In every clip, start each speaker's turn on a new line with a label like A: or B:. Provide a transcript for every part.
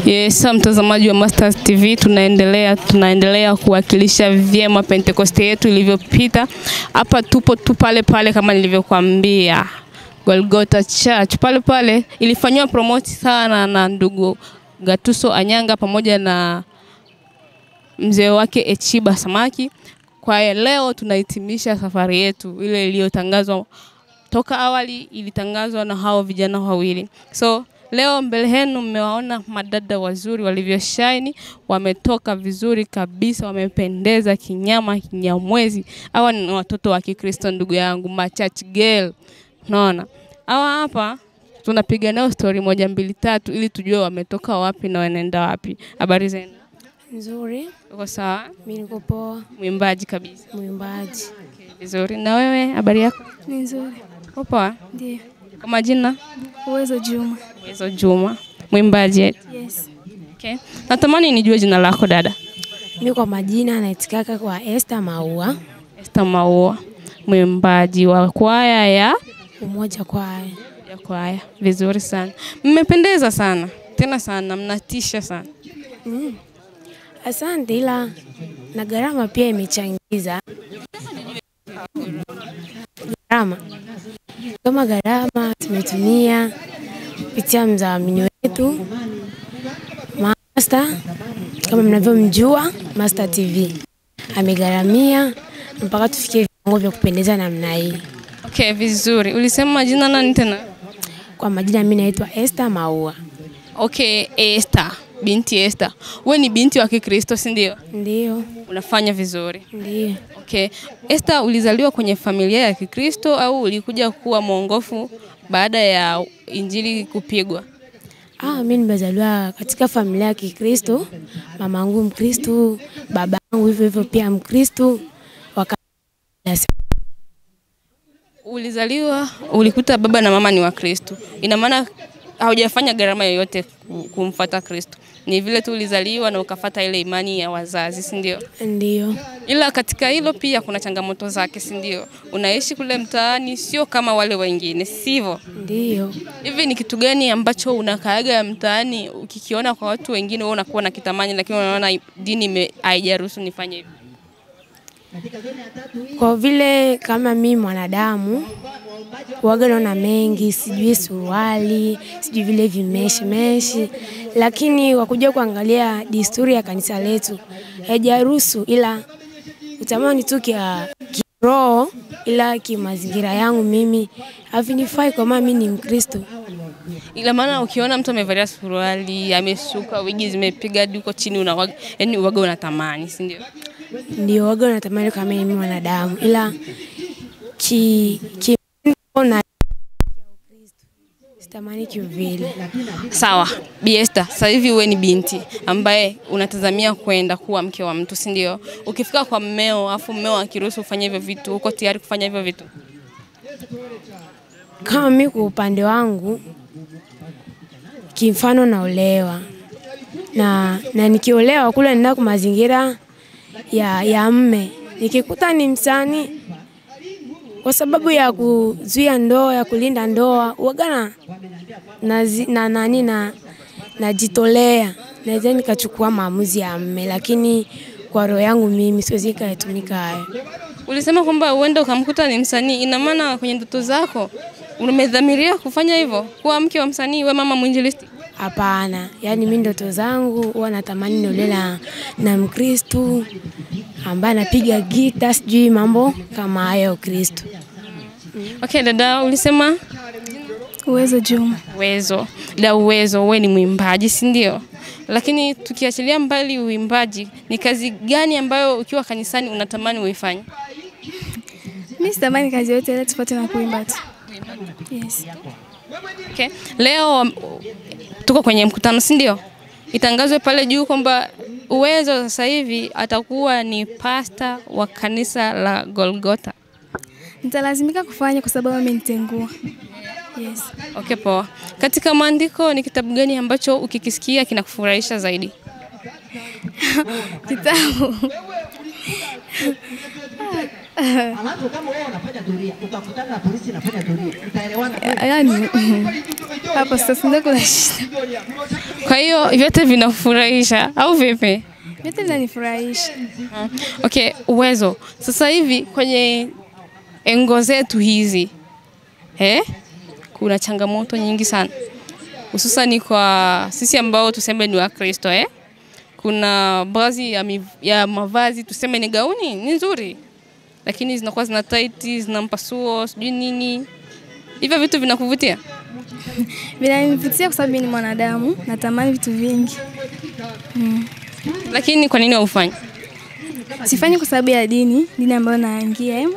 A: Yes, mtazamaji wa Masters TV, tunaendelea kuwakilisha vyema Pentecoste yetu ilivyopita. Hapa tupo tu pale kama nilivyokuambia. Golgotha Church pale ilifanywa promote sana na ndugu Gatuso Anyanga pamoja na mzee wake Echiba Samaki. Kwa leo tunahitimisha safari yetu ile iliyotangazwa toka awali, ilitangazwa na hao vijana wawili. So leo mbele yenu mmewaona madada wazuri walivyoshine, wametoka vizuri kabisa, wamependeza kinyamwezi. Hawa ni watoto wa Kikristo ndugu yangu, ma church girl. Unaona? Hawa hapa tunapiga nao story 1 2 3 ili tujue wametoka wapi na wanaenda wapi. Habari zenu?
B: Nzuri.
A: Uko sawa?
B: Mimi niko poa.
A: Mwimbaji kabisa.
B: Mwimbaji.
A: Okay, vizuri. Na wewe habari yako?
B: Ni nzuri.
A: Uko poa?
B: Ndio.
A: Kwa majina?
B: Uwezo Juma.
A: Uwezo Juma. Mwimbaji?
B: Yes.
A: Okay. Natamani nijue jina lako dada.
B: Mimi kwa majina naitikaka kwa Esther Maua.
A: Esther Maua. Mwimbaji wa kwaya ya
B: Umoja Kwaya.
A: Ya kwaya. Vizuri sana. Mmependeza sana. Tena sana, mnatisha sana.
B: Asante, ila na gharama pia imechangiza. Gharama tumetumia kupitia mdhamini wetu Master, kama mnavyomjua Master TV. Amegharamia mpaka tufikie viwango vya kupendeza namna hii.
A: Okay, vizuri. Ulisema jina nani tena?
B: Kwa majina mimi naitwa Esther Maua.
A: Okay, Esther. Binti Esther. Wewe ni binti wa Kikristo, si ndio?
B: Ndio.
A: Unafanya vizuri.
B: Ndio.
A: Okay. Esther, ulizaliwa kwenye familia ya Kikristo au ulikuja kuwa mwongofu baada ya injili kupigwa?
B: Mimi nimezaliwa katika familia ya Kikristo. Mamangu Mkristo, babangu hivyo pia Mkristo.
A: Ulizaliwa, ulikuta baba na mama ni wa Kristo. Ina maana haujafanya gharama yoyote kumfuata Kristo. Ni vile tu ulizaliwa na ukafuata ile imani ya wazazi, si ndio?
B: Ndio.
A: Ila katika hilo pia kuna changamoto zake, si ndio? Unaishi kule mtaani sio kama wale wengine, sivyo?
B: Ndio.
A: Hivi ni kitu gani ambacho unakaaga mtaani ukikiona kwa watu wengine wewe unakuwa na kitamani lakini unaona dini haijaruhusu nifanye hivi?
B: Kwa vile kama mimi mwanadamu huaga naona mengi, sijui suruali, sijui vile vimeshi, lakini wakuja kuangalia desturi ya kanisa letu haijaruhusu, ila utamani tu kiroho, ila kimazingira yangu mimi havinifai kwa maana mimi ni Mkristo.
A: Ila maana ukiona mtu amevalia suruali, amesuka, wigi zimepiga hadi huko chini unawaga, yani uwaga unatamani, si ndio?
B: Ndio, waga unatamani kama mimi mwanadamu, ila na sitamani kivile.
A: Sawa, Bi Esther, sasa hivi wewe ni binti ambaye unatazamia kwenda kuwa mke wa mtu, si ndio? Ukifika kwa mmeo, afu mmeo akiruhusu ufanye hivyo vitu, uko tayari kufanya hivyo vitu?
B: Kama mimi kwa upande wangu, kimfano naolewa. Na nikiolewa kule nenda kwa mazingira ya mme. Nikikuta ni msanii, kwa sababu ya kuzuia ndoa, ya kulinda ndoa, huaga najitolea. Naweza nikachukua maamuzi ya mme, lakini kwa roho yangu mimi siwezi kutumika hayo.
A: Ulisema kwamba uende ukamkuta ni msanii, ina maana kwenye ndoto zako umedhamiria kufanya hivyo, kuwa mke wa msanii, wewe mama mwinjilisti?
B: Hapana, yani mimi ndoto zangu huwa natamani niolewe na Mkristo ambaye anapiga gita, sijui mambo kama hayo Kristo.
A: Okay, dada, ulisema
B: Uwezo Juma.
A: Uwezo. Dada Uwezo, wewe ni mwimbaji, si ndio? Lakini tukiachilia mbali uimbaji, ni kazi gani ambayo ukiwa kanisani unatamani uifanye?
C: Mimi sitamani kazi yote ile tofauti na kuimba tu. Yes.
A: Okay. Leo tuko kwenye mkutano, si ndio? Itangazwe pale juu kwamba Uwezo sasa hivi atakuwa ni pasta wa kanisa la Golgotha.
C: Nitalazimika kufanya kwa sababu amenitengua. Yes.
A: Okay, poa. Katika maandiko ni kitabu gani ambacho ukikisikia kinakufurahisha zaidi?
C: Kitabu.
D: Alafu kama wewe unafanya doria, ukakutana na polisi anafanya doria, utaelewana.
C: Yaani Hapo sasa ndio kuna shida.
A: Kwa hiyo vyote vinafurahisha au vipi?
C: Vyote vinanifurahisha.
A: Okay, Uwezo. Sasa hivi kwenye engo zetu hizi kuna changamoto nyingi sana. Hususan kwa sisi ambao tuseme ni Wakristo Kuna baadhi ya mavazi tuseme ni gauni, ni nzuri. Lakini zinakuwa zina tight, zina mpasuo, sijui nini. Hivyo vitu vinakuvutia?
C: Vinanivutia kwa sababu mimi ni mwanadamu, natamani vitu vingi.
A: Lakini kwa nini haufanyi?
C: Sifanyi kwa sababu ya dini ambayo naingia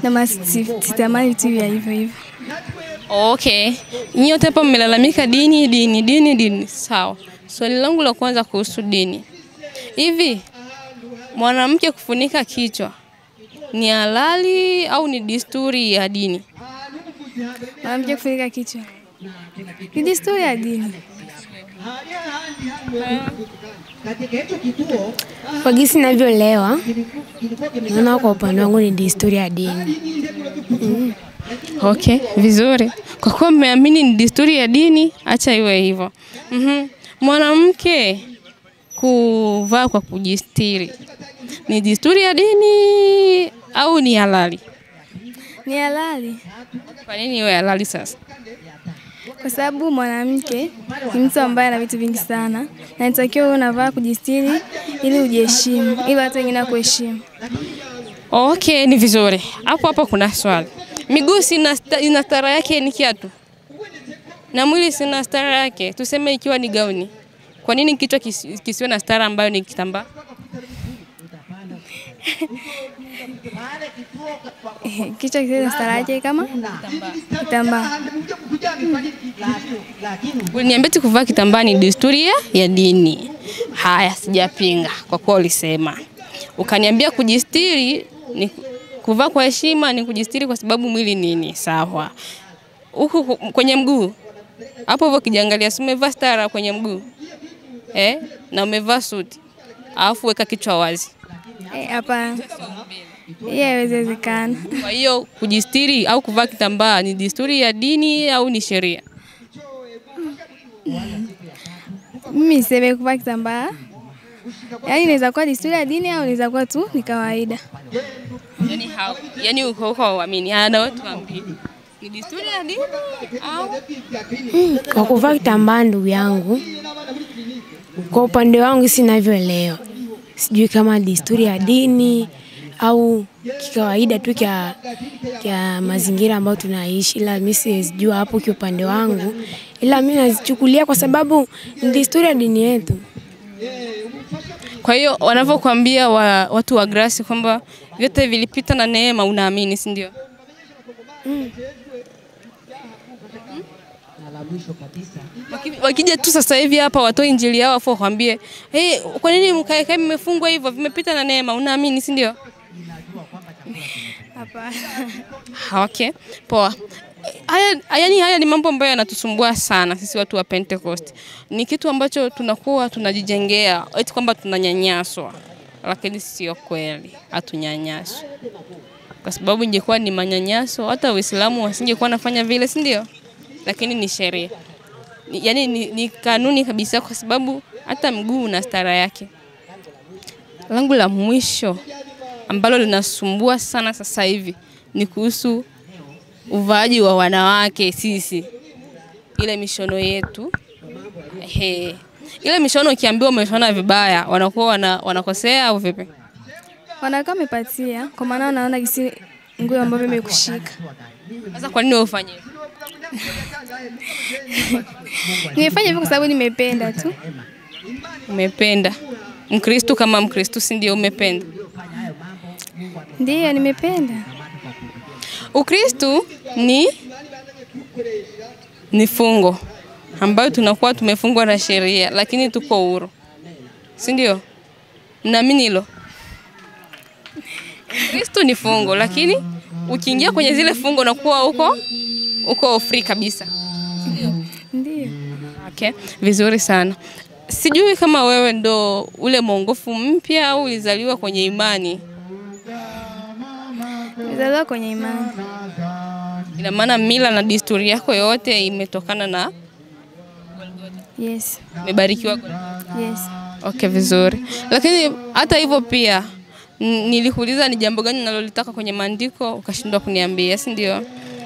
C: na sitamani vitu vya hivyo hivyo.
A: Okay. Nyote hapa mmelalamika dini. Sawa. Swali langu la kwanza kuhusu dini. Hivi mwanamke kufunika kichwa ni halali au ni desturi ya dini?
C: Mwanamke kufunika kichwa ni desturi ya dini.
B: Kwa jinsi ninavyoelewa, naona kwa upande wangu ni desturi ya dini.
A: Okay, vizuri. Kwa kuwa mmeamini ni desturi ya dini, acha iwe hivyo. Mwanamke kuvaa kwa kujistiri ni desturi ya dini au ni halali?
C: Ni halali.
A: Kwa nini iwe halali sasa?
C: Kwa sababu mwanamke ni mtu ambaye ana vitu vingi sana na inatakiwa unavaa kujistiri ili ujiheshimu, ili watu wengine wakuheshimu.
A: Okay, ni vizuri. Hapo kuna swali. Miguu ina stara yake ni kiatu. Na mwili sina stara yake. Tuseme ikiwa ni gauni. Kwa nini kichwa kisiwe na stara ambayo ni kitambaa?
C: Kichwa kisiwe na stara yake kama kitambaa.
A: Uliniambia kuvaa kitambaa ni desturi ya dini. Haya, sijapinga kwa kuwa ulisema. Ukaniambia kujistiri ni kuvaa kwa heshima, ni kujistiri kwa sababu mwili nini? Sawa. Huko kwenye mguu. Hapo hivyo kijiangalia, si umevaa stara kwenye mguu. Na umevaa suti. Alafu weka kichwa wazi.
C: Hapana. Haiwezekani.
A: Kwa hiyo kujistiri au kuvaa kitambaa ni desturi ya dini au ni sheria?
C: Mimi sema kuvaa kitambaa. Yaani inaweza kuwa desturi ya dini au inaweza kuwa tu ni kawaida.
A: Yaani uko uamini. Na watu waamini. Ni desturi ya dini au
B: kwa kuvaa kitambaa, ndugu yangu, kwa upande wangu sinavyoelewa. Sijui kama desturi ya dini au kikawaida tu kwa mazingira ambayo tunaishi, ila mimi sijui hapo kwa upande wangu, ila mimi nazichukulia kwa sababu ni desturi ya dini yetu.
A: Kwa hiyo wanavyokuambia watu wa Grace kwamba vyote vilipita na neema, unaamini, si ndio? Wakija tu sasa hivi hapa watoe injili yao afu wakwambie, kwa nini mkae mmefungwa hivyo, vimepita na neema, unaamini, si ndio?
C: Hapana.
A: Okay, poa. Haya ni mambo ambayo yanatusumbua sana sisi watu wa Pentecost. Ni kitu ambacho tunakuwa tunajijengea eti kwamba tunanyanyaswa. Lakini sio kweli, hatunyanyaswi. Kwa sababu ingekuwa ni manyanyaso, hata Uislamu wasingekuwa nafanya vile, si ndio? Lakini ni sheria. Yaani ni kanuni kabisa, kwa sababu hata mguu una stara yake. Langu la mwisho ambalo linasumbua sana sasa hivi ni kuhusu uvaaji wa wanawake sisi. Ile mishono yetu. Ile mishono ukiambiwa umeshona vibaya, wanakuwa wanakosea au vipi?
C: Wanakaa wamepatia, kwa maana wanaona kisi nguo ambayo imekushika.
A: Sasa kwa nini ufanye hivyo?
C: Nimefanya hivyo kwa sababu nimependa tu.
A: Umependa. Mkristo kama Mkristo, si ndio umependa?
C: Ndio, nimependa.
A: Ukristo ni fungo ambayo tunakuwa tumefungwa na sheria, lakini tuko huru. Si ndio? Naamini hilo. Kristo ni fungo, lakini ukiingia kwenye zile fungo unakuwa uko free kabisa.
C: Ndio.
A: Okay, vizuri sana. Sijui kama wewe ndo ule mwongofu mpya au ulizaliwa kwenye imani.
C: Nilizaliwa kwenye imani.
A: Ina maana mila na desturi yako yote imetokana
C: Yes.
A: Umebarikiwa Golgotha?
C: Yes.
A: Okay, vizuri. Lakini hata hivyo pia nilikuuliza ni jambo gani unalolitaka kwenye maandiko ukashindwa kuniambia, si ndio?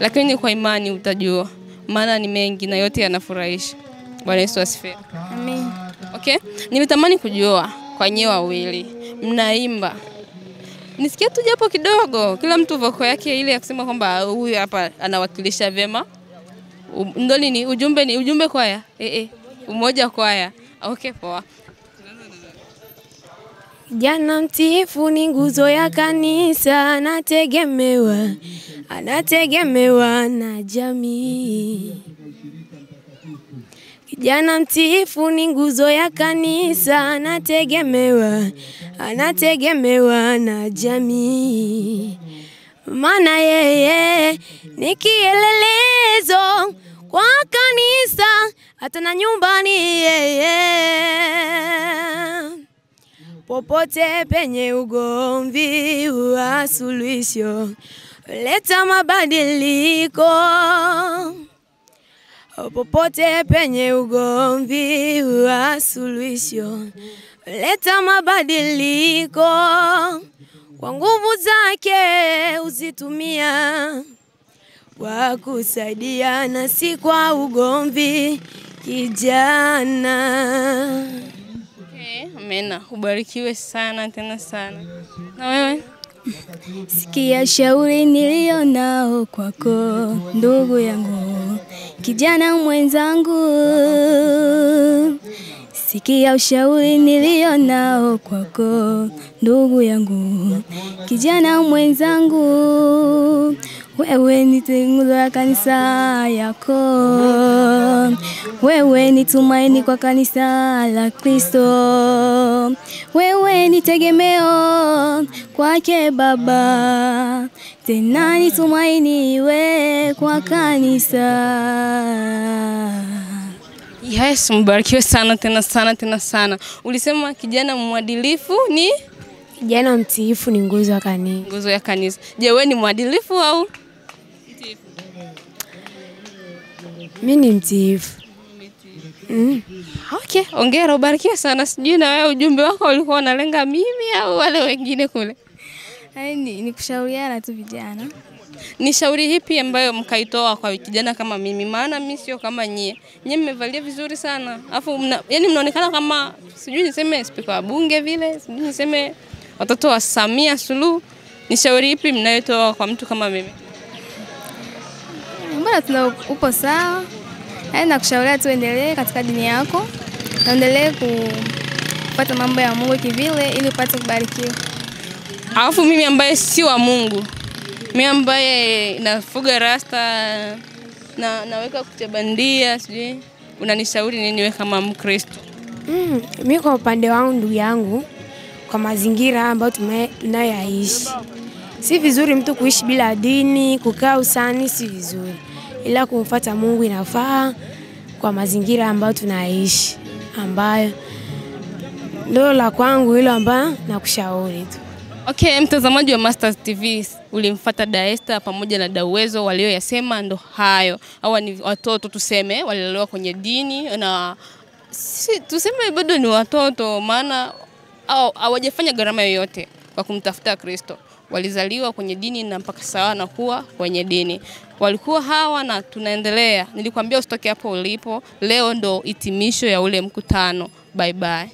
A: Lakini kwa imani utajua. Maana ni mengi na yote yanafurahisha. Bwana Yesu asifiwe.
C: Amen.
A: Okay? Nilitamani kujua kwa nyewe wawili mnaimba. Nisikie tu japo kidogo, kila mtu voko yake ile ya kusema kwamba huyu hapa anawakilisha vyema. Ndio nini ujumbe kwaya? Umoja kwaya. Okay, poa.
B: Kijana mtiifu ni nguzo ya kanisa, anategemewa na jamii. Kijana mtiifu ni nguzo ya kanisa, anategemewa na jamii. Maana yeye ni kielelezo kwa kanisa, hata na nyumbani yeye. Popote penye ugomvi wa suluhisho, leta mabadiliko. Popote penye ugomvi wa suluhisho, leta mabadiliko. Kwa nguvu zake uzitumia kwa kusaidiana, si kwa ugomvi kijana.
A: Amena, ubarikiwe sana tena sana. Na wewe?
C: Sikia shauri nilio nao kwako, ndugu yangu, kijana mwenzangu. Sikia ushauri nilio nao kwako, ndugu yangu, kijana mwenzangu. Wewe ni nguzo ya kanisa yako, wewe ni tumaini kwa kanisa la Kristo, wewe ni tegemeo kwake Baba, tena ni tumaini we kwa kanisa.
A: Yes, mbarikiwe sana tena sana. Ulisema kijana mwadilifu ni?
B: Kijana mtiifu ni nguzo ya kanisa.
A: Nguzo ya kanisa. Je, wewe ni mwadilifu au mtiifu?
B: Mimi ni mtiifu.
A: Okay, hongera, ubarikiwe sana. Sijui na wewe ujumbe wako ulikuwa unalenga mimi au wale wengine kule?
C: Ni kushauriana tu vijana.
A: Ni shauri ipi ambayo mkaitoa kwa kijana kama mimi? Maana mimi sio kama nyie. Nyie mmevalia vizuri sana. Alafu yani mnaonekana kama sijui niseme spika wa bunge vile, sijui niseme watoto wa Samia Suluhu. Ni shauri ipi mnayotoa kwa mtu kama mimi?
C: Mbona upo sawa? Na kushauria tu endelee katika dini yako. Endelee kupata mambo ya Mungu kivile ili upate kubarikiwa.
A: Alafu mimi ambaye si wa Mungu, mimi ambaye nafuga rasta na naweka kucha bandia, sijui unanishauri nini wewe kama Mkristo?
B: Mimi kwa upande wangu, ndugu yangu, kwa mazingira ambayo tunayoishi, si vizuri mtu kuishi bila dini, kukaa usani, si vizuri. Ila kumfuata Mungu inafaa kwa mazingira ambayo tunaishi, ambayo ndio la kwangu hilo ambayo nakushauri tu.
A: Okay, mtazamaji wa Mastaz TV, ulimfuata Daesta pamoja na Dawezo, walioyasema ndo hayo. Hawa ni watoto tuseme, walilelewa kwenye dini na tuseme bado ni watoto, maana hawajafanya gharama yoyote kwa kumtafuta Kristo. Walizaliwa kwenye dini na mpaka sawa na kuwa kwenye dini. Walikuwa hawa na tunaendelea. Nilikwambia usitoke hapo ulipo. Leo ndo hitimisho ya ule mkutano. Bye bye.